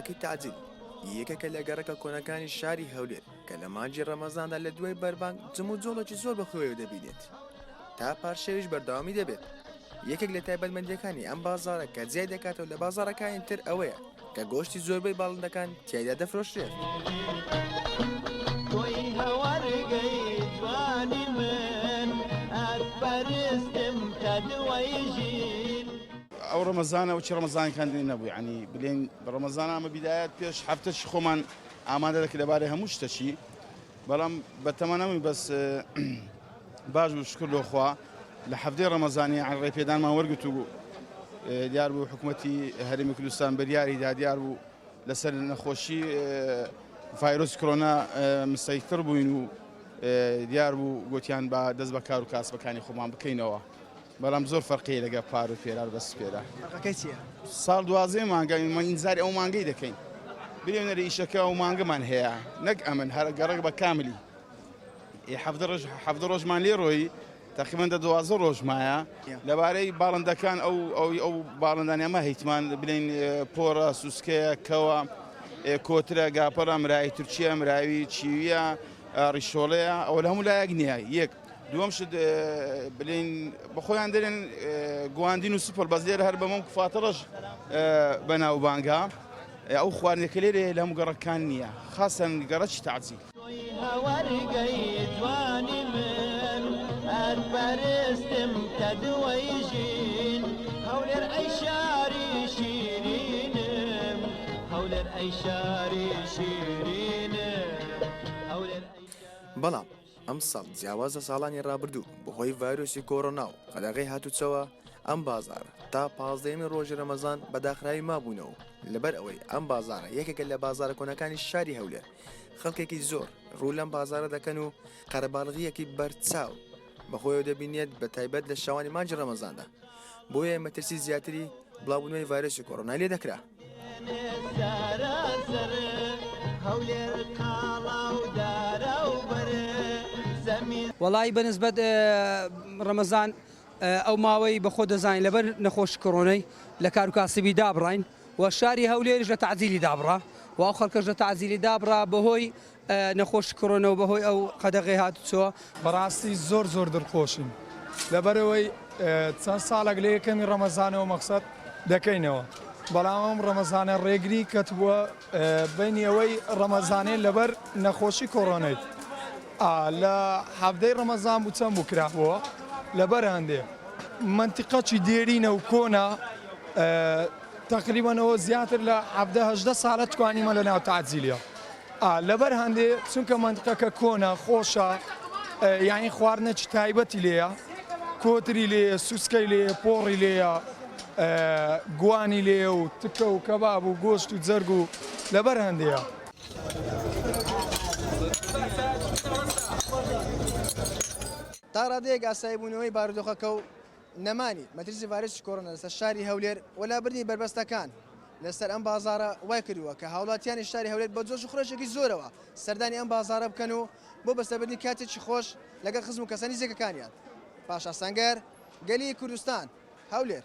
بڕواکەی تعجیل یەکێکە لە گەڕەکە کۆنەکانی شاری هەولێر کە لە مانجی ڕەمەزاندا لە دوای بەربانگ جم و جۆڵێکی زۆر بەخۆیەوە دەبینێت تا پارشەویش بەردەوامی دەبێت. یەکێک لە تایبەتمەندیەکانی ئەم بازارە کە جیای دەکاتەوە لە بازارەکانی تر ئەوەیە کە گۆشتی زۆربەی باڵندەکان تیایدا دەفرۆشرێت. ئەو ڕەمەزانە و چی ڕەمەزانەکانی نەبوو، ینی بلێن ڕەمەزان ئەمە بیدایەت پێش هەفتەی خۆمان ئامادە دەکرد لەبارەی هەموو شتەشی، بەڵام بەتەمەنەوەی بەس باش بوو شکر لۆخوا لە هەفتەی ڕەمەزانی ڕێپێدانمان وەرگرت و دیار بوو حکوومەتی هەرێمی کوردستان بەریاریدا دیار بوو لەسەر نەخۆشی ڤایرۆسی کۆرۆنا مستەیقظ بووین و دیار بوو گوتیان بە دەست بە کار و کاسبەکانی خۆمان بکەینەوە، بەڵام زۆر فەرقی لەگە پار و پێرار بە سپێرە. فەرقەکەی چییە؟ ساڵ 12 مانگە ئینزاری ئەو مانگەی دەکەین، بێنەرە ئیشەکە ئەو مانگەمان هەیە، نەک ئەمن هەر گەڕک بە کاملی هەفتە ڕۆژمان لێ ڕۆی تقریباً 12 ڕۆژ مایە لەبارەی باڵندەکان ئەو باڵندانی ئەمە هەیتمان بلین پۆرە، سوسکەیە، کەوە، کۆترە، گاپەڕە، مرایی تورکیە، مراوی چیویە، ڕیشۆڵەیە، ئەوە لە هەموو لایەک نییە. یەک دووەم شت بلین بەخۆیان دەرێن گواندین و سوپەر بەس لێرە هەر بەمەم کوفاتەڕەش بەناوبانگە ئەو خواردنێکە لێرە لە هەموو گەڕەکان نییە، خاصەن گەڕەکی تەعجیل. بەرزتم کە دووەیژین هەولێر ئەی شاری شیرینم، هەولێر ئەی شاری شیرینم. بەڵام ئەم ساڵ جیاوازە ساڵانی ڕابردوو بەهۆی ڤایرۆسی کۆڕۆنا و قەدەغەی هاتوچەوە ئەم بازارە تا 15 ڕۆژی ڕەمەزان بەداخراوی مابوونەوە. لەبەر ئەوەی ئەم بازارە یەکێکە لە بازارە کۆنەکانی شاری هەولێر، خەڵکێکی زۆر ڕوو لەم بازارە دەکەن و قەرەباڵغیەکی بەرچاو بەخۆیەوە دەبینێت بە تایبەت لە شەوانی مانجی ڕەمەزاندا، بۆیە مەترسی زیاتری بڵاوبوونەوەی ڤایرۆسی کۆڕۆنا لێ دەکرا. وەڵی بەنسبەت ڕەمەزان ئەو ماوەی بەخۆ دەزانین لەبەر نەخۆشی کۆڕۆنەی لە کار و کاسبی دابڕین و شاری هەولێرش لە تەعجیلی دابڕا و ئەو خەڵکەش لە تەعجیلی دابڕا بەهۆی نەخۆشی کۆڕۆنە و بەهۆی ئەو قەدەغەی هاتوچەوە. بەڕاستی زۆر دڵخۆشین لەبەرەوەی چەند ساڵێک لە یەکەمی ڕەمەزانەوە مەقسەد دەکەینەوە، بەڵام ئەم ڕەمەزانە ڕێگری کەتبووە بینی ئەوەی ڕەمەزانێ لەبەر نەخۆشی کۆڕۆنەیت لە هەفتەی ڕەمەزان بوو چەند بوو کرابووە لەبەر هەندێ منتیقەی دێرینە و کۆنا تقریبانەوە زیاتر لە 18 ساڵە توانیمە لە ناو تەعجیلیە لەبەر هەندێ چونکە منتیقەکە کۆنا خۆشە، یعنی خواردنەکی تایبەتی لێیە، کۆتری لێیە، سوسکەی لێیە، پۆڕی لێیە، گوانی لێ و تکە و کەباب و گۆشت و جەرگ و لەبەر هەندەیە. تا ڕادەیەک ئاسایی بوونەوەی بارودۆخەکە و نەمانی مەترسی ڤایرۆسی کۆڕۆنا لەسەر شاری هەولێر وەلابردنی بربەستەکان لەسەر ئەم بازارە وای کردووە کە هاوڵاتیانی شاری هەولێر بە جۆش و خڕۆشێکی زۆرەوە سەردانی ئەم بازارە بکەن و بۆ بەسەربردنی کاتێکی خۆش لەگەڵ خزم و کەسانی زیێکەکانیان. پاشا سەنگەر، گەلی کوردستان، هەولێر.